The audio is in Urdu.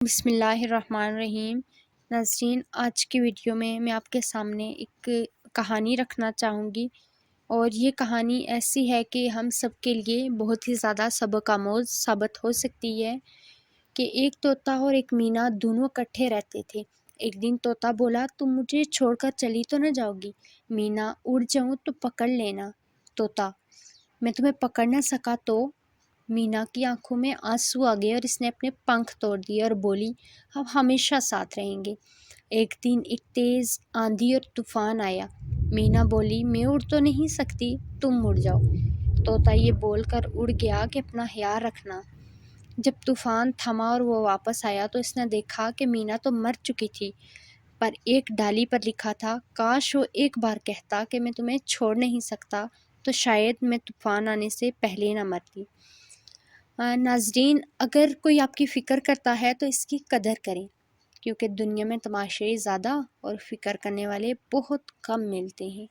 بسم اللہ الرحمن الرحیم۔ ناظرین، آج کی ویڈیو میں آپ کے سامنے ایک کہانی رکھنا چاہوں گی، اور یہ کہانی ایسی ہے کہ ہم سب کے لیے بہت ہی زیادہ سبق آموز ثابت ہو سکتی ہے کہ ایک طوطا اور ایک مینا دونوں اکٹھے رہتے تھے۔ ایک دن طوطا بولا، تم مجھے چھوڑ کر چلی تو نہ جاؤ گی؟ مینا، اڑ جاؤں تو پکڑ لینا۔ طوطا، میں تمہیں پکڑ نہ سکا تو؟ مینا کی آنکھوں میں آنسو آ گئے اور اس نے اپنے پنکھ توڑ دیے اور بولی، ہم ہمیشہ ساتھ رہیں گے۔ ایک دن ایک تیز آندھی اور طوفان آیا۔ مینا بولی، میں اڑ تو نہیں سکتی، تم اڑ جاؤ۔ طوطا یہ بول کر اڑ گیا کہ اپنا خیال رکھنا۔ جب طوفان تھما اور وہ واپس آیا تو اس نے دیکھا کہ مینا تو مر چکی تھی، پر ایک ڈالی پر لکھا تھا، کاش وہ ایک بار کہتا کہ میں تمہیں چھوڑ نہیں سکتا، تو شاید میں طوفان آنے سے پہلے نہ مرتی۔ ناظرین، اگر کوئی آپ کی فکر کرتا ہے تو اس کی قدر کریں، کیونکہ دنیا میں تماشائی زیادہ اور فکر کرنے والے بہت کم ملتے ہیں۔